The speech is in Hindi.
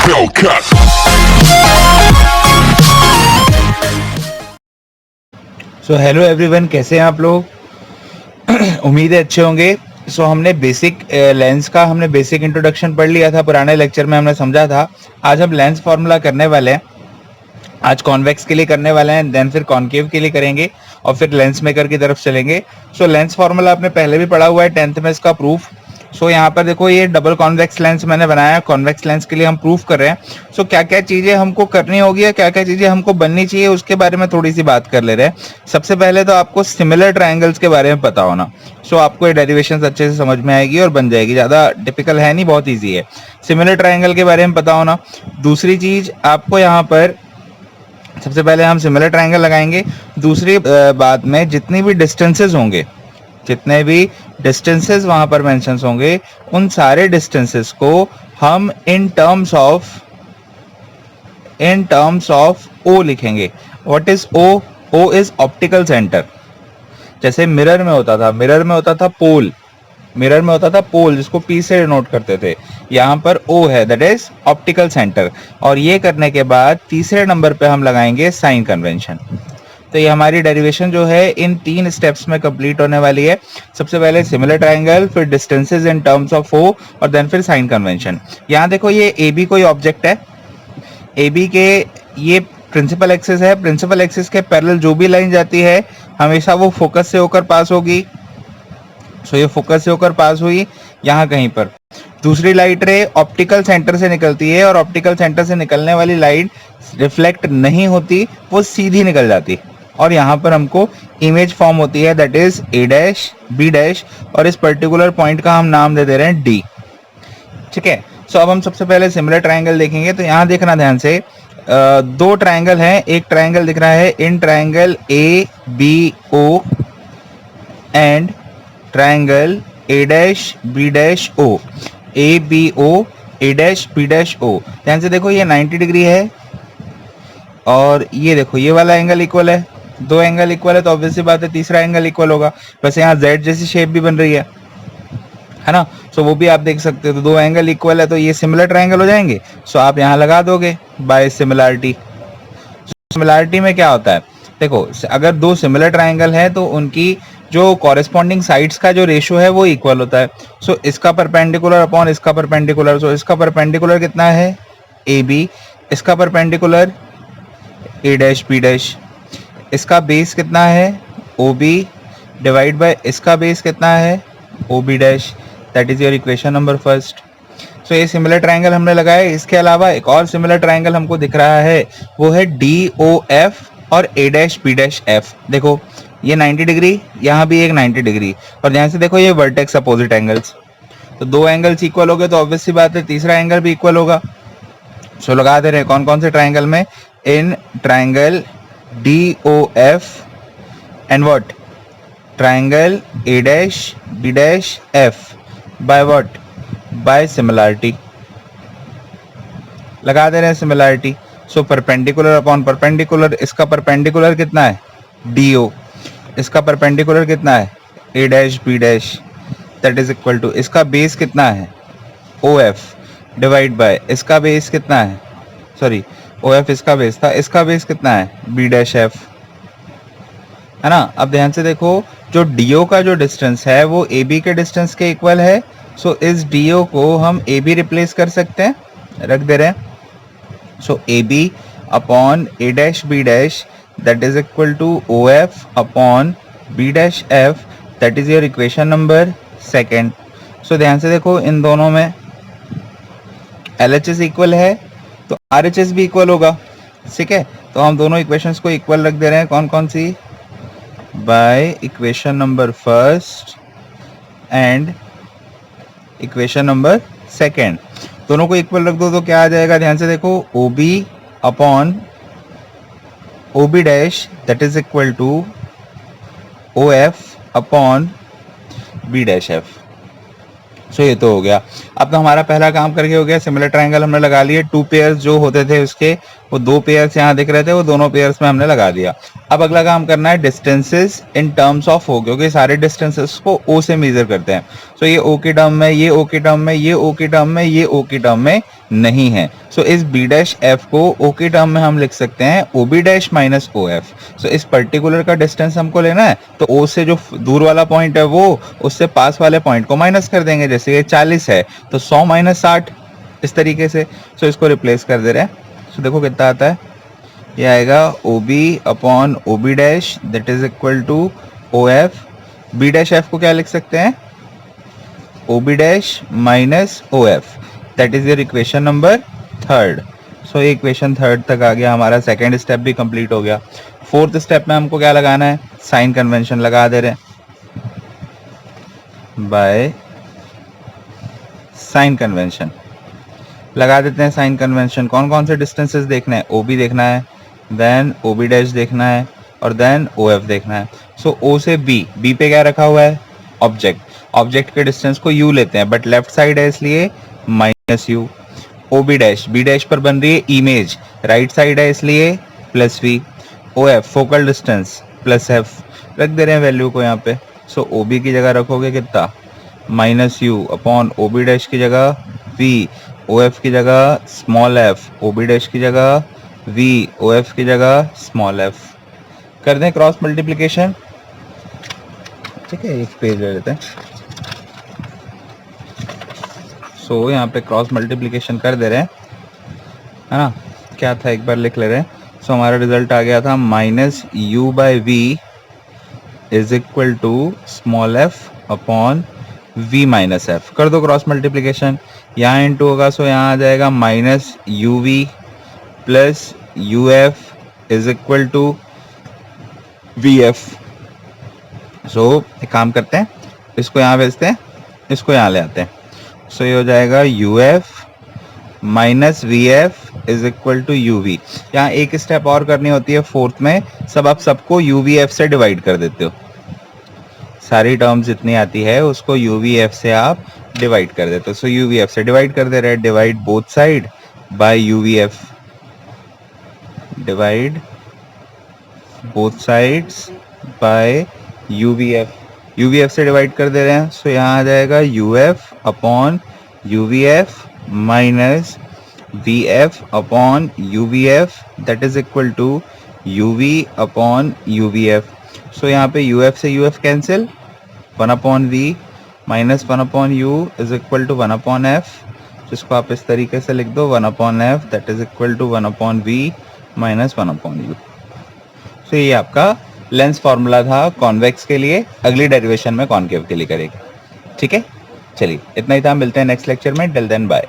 Hellcat. सो हेलो एवरीवन, कैसे हैं आप लोग? उम्मीद है अच्छे होंगे। हमने बेसिक लेंस का हमने बेसिक इंट्रोडक्शन पढ़ लिया था, पुराने लेक्चर में हमने समझा था। आज हम लेंस फार्मूला करने वाले हैं। आज कॉन्वेक्स के लिए करने वाले हैं, देन फिर कॉन्केव के लिए करेंगे और फिर लेंस मेकर की तरफ चलेंगे। लेंस फार्मूला आपने पहले भी पढ़ा हुआ है 10th में, इसका प्रूफ। यहाँ पर देखो, ये डबल कॉन्वेक्स लेंस मैंने बनाया है। कॉन्वेक्स लेंस के लिए हम प्रूफ कर रहे हैं। क्या क्या चीजें हमको करनी होगी या क्या क्या चीजें हमको बननी चाहिए, उसके बारे में थोड़ी सी बात कर ले रहे हैं। सबसे पहले तो आपको सिमिलर ट्रायंगल्स के बारे में पता होना। आपको ये डेरिवेशंस अच्छे से समझ में आएगी और बन जाएगी। ज्यादा डिफिकल्ट है नहीं, बहुत ईजी है। सिमिलर ट्रायंगल के बारे में पता होना। दूसरी चीज आपको यहाँ पर, सबसे पहले हम सिमिलर ट्रायंगल लगाएंगे। दूसरी बात में, जितने भी डिस्टेंसेस वहां पर मेंशन होंगे, उन सारे डिस्टेंसेस को हम इन टर्म्स ऑफ ओ लिखेंगे। What is O? O is optical centre. जैसे मिरर में होता था पोल, जिसको पी से डिनोट करते थे। यहाँ पर ओ है, दैट इज ऑप्टिकल सेंटर। और ये करने के बाद तीसरे नंबर पे हम लगाएंगे साइन कन्वेंशन। तो ये हमारी डेरिवेशन जो है इन 3 स्टेप्स में कंप्लीट होने वाली है। सबसे पहले सिमिलर ट्रायंगल, फिर distances in terms of O, और देन फिर साइन कन्वेंशन। यहाँ देखो, ये ए बी कोई ऑब्जेक्ट है। ए बी के ये प्रिंसिपल एक्सिस है। प्रिंसिपल एक्सिस के पैरेलल जो भी लाइन जाती है, हमेशा वो फोकस से होकर पास होगी। ये फोकस से होकर पास हुई यहाँ कहीं पर। दूसरी लाइट रे ऑप्टिकल सेंटर से निकलती है, और ऑप्टिकल सेंटर से निकलने वाली लाइट रिफ्लेक्ट नहीं होती, वो सीधी निकल जाती। और यहाँ पर हमको इमेज फॉर्म होती है, that is A dash B dash, और इस पर्टिकुलर पॉइंट का हम नाम दे रहे हैं डी। ठीक है। अब हम सबसे पहले सिमिलर ट्रायंगल देखेंगे। तो यहाँ देखना ध्यान से, 2 ट्रायंगल हैं। एक ट्रायंगल दिख रहा है in triangle A B O and triangle A dash B dash O. A B O, A dash B dash O. ध्यान से देखो, ये 90 डिग्री है, और ये देखो ये वाला एंगल इक्वल है। 2 एंगल इक्वल है तो ऑब्वियस सी बात है तीसरा एंगल इक्वल होगा। वैसे यहाँ जेड जैसी शेप भी बन रही है ना। वो भी आप देख सकते हो। तो 2 एंगल इक्वल है तो ये सिमिलर ट्रायंगल हो जाएंगे। आप यहाँ लगा दोगे बाय सिमिलरिटी। सिमिलरिटी में क्या होता है, देखो, अगर 2 सिमिलर ट्रायंगल है तो उनकी जो कॉरेस्पॉन्डिंग साइड्स का जो रेशियो है वो इक्वल होता है। इसका परपेंडिकुलर अपॉन इसका परपेंडिकुलर। इसका परपेंडिकुलर कितना है? A B. इसका perpendicular A dash B dash. इसका बेस कितना है? ओ बी, डिवाइड बाय इसका बेस कितना है? O B dash. That is your equation number first. ये सिमिलर ट्रायंगल हमने लगाया। इसके अलावा एक और सिमिलर ट्रायंगल हमको दिख रहा है, वो है डी ओ एफ और ए डैश बी डैश एफ। देखो, ये 90 डिग्री, यहाँ भी एक 90 डिग्री, और ध्यान से देखो ये वर्टेक्स अपोजिट एंगल्स। तो 2 एंगल्स इक्वल हो गए तो ऑब्वियस सी बात है तीसरा एंगल भी इक्वल होगा। लगा दे रहे हैं कौन कौन से ट्रायंगल में? In triangle D O F and what? Triangle A dash B dash F by what? By similarity. लगा दे रहे हैं सिमिलरिटी। Perpendicular upon perpendicular. इसका परपेंडिकुलर कितना है? D O. इसका परपेंडिकुलर कितना है? A dash B dash. That is equal to, इसका बेस कितना है? ओ एफ, डिवाइड बाय इसका बेस कितना है? सॉरी, ओ एफ इसका बेस था, इसका बेस कितना है? बी डैश एफ, है ना। अब ध्यान से देखो, जो डीओ का जो डिस्टेंस है वो ए बी के डिस्टेंस के इक्वल है। इस डीओ को हम ए बी रिप्लेस कर सकते हैं, रख दे रहे हैं। A B upon A dash B dash, that is equal to O F upon B dash F. That is your equation number second. ध्यान से देखो, इन दोनों में LHS इक्वल है तो RHS भी इक्वल होगा। ठीक है, तो हम दोनों इक्वेशंस को इक्वल रख दे रहे हैं। कौन कौन सी? By equation number first and equation number second. दोनों को इक्वल रख दो तो क्या आ जाएगा? ध्यान से देखो, O B upon O B dash, that is equal to O F upon B dash F. ये तो हो गया। अब तो हमारा पहला काम करके हो गया। सिमिलर ट्रायंगल हमने लगा लिए। 2 पेयर्स जो होते थे उसके, वो दो पेयर्स यहाँ दिख रहे थे, वो दोनों पेयर्स में हमने लगा दिया। अब अगला काम करना है distances in terms of O, क्योंकि सारे डिस्टेंसेस को ओ से मेजर करते हैं। सो ये ओ की टर्म में, ये ओ की टर्म में, ये ओ की टर्म में, ये ओ की टर्म में नहीं है। सो इस बी डैश एफ को ओ की टर्म में हम लिख सकते हैं O B dash minus O F. So इस पर्टिकुलर का डिस्टेंस हमको लेना है, तो ओ से जो दूर वाला पॉइंट है वो उससे पास वाले पॉइंट को माइनस कर देंगे। जैसे ये 40 है तो 100 माइनस 60, इस तरीके से। सो इसको रिप्लेस कर दे रहे हैं। सो देखो कितना आता है, ये आएगा O B upon O B dash that is equal to O F. B dash F को क्या लिख सकते हैं, O B dash minus O F, that is your equation number 3rd। So ये इक्वेशन 3rd तक आ गया, हमारा सेकेंड स्टेप भी कंप्लीट हो गया। 4th स्टेप में हमको क्या लगाना है, साइन कन्वेंशन लगा दे रहे हैं बाय साइन कन्वेंशन। लगा देते हैं साइन कन्वेंशन। कौन कौन से डिस्टेंसेस देखने हैं, ओ बी देखना है, देन ओ बी डैश देखना है, और देन ओ एफ देखना है। सो ओ से बी, बी पे क्या रखा हुआ है, ऑब्जेक्ट। ऑब्जेक्ट के डिस्टेंस को यू लेते हैं, बट लेफ्ट साइड है इसलिए minus u. O B dash, B dash पर बन रही है इमेज, राइट साइड है इसलिए plus v. O F focal distance plus f, रख दे रहे हैं वैल्यू को यहाँ पे। सो ओ बी की जगह रखोगे कितना, minus u upon O B dash की जगह वी, ओ एफ की जगह small f, O B dash की जगह वी, ओ एफ की जगह स्मॉल एफ। कर दें क्रॉस मल्टीप्लिकेशन, ठीक है, एक पेज ले लेते हैं। सो यहाँ पे क्रॉस मल्टीप्लिकेशन कर दे रहे हैं, है ना। क्या था एक बार लिख ले रहे हैं। सो हमारा रिजल्ट आ गया था minus u by v is equal to small f upon v minus f. कर दो क्रॉस मल्टीप्लिकेशन, यहाँ इंटू होगा, सो यहाँ आ जाएगा minus U V plus U F is equal to V F. So एक काम करते हैं, इसको यहाँ भेजते हैं, इसको यहाँ ले आते हैं। सो ये हो जाएगा you f minus we f is equal to you v. यहाँ एक स्टेप और करनी होती है 4th में, सब आप सबको यू वी एफ से डिवाइड कर देते हो। सारी टर्म्स जितनी आती है उसको यू वी एफ से आप डिवाइड कर देते हो। सो यू वी एफ से डिवाइड कर दे रहे हैं, divide both side by U V F, divide both sides by U V F. U V F से डिवाइड कर दे रहे हैं, सो यहाँ आ जाएगा you F upon U V F minus we F upon U V F that is equal to you V upon U V F. So यहाँ पे यू एफ से you F cancel, 1 upon V minus 1 upon U is equal to 1 upon F, जिसको आप इस तरीके से लिख दो 1 upon F that is equal to 1 upon V minus 1 upon U. So ये आपका लेंस फॉर्मूला था कॉन्वेक्स के लिए, अगली डेरिवेशन में कॉनकेव के लिए करेंगे। ठीक है, चलिए इतना ही था, मिलते हैं नेक्स्ट लेक्चर में। Till then bye.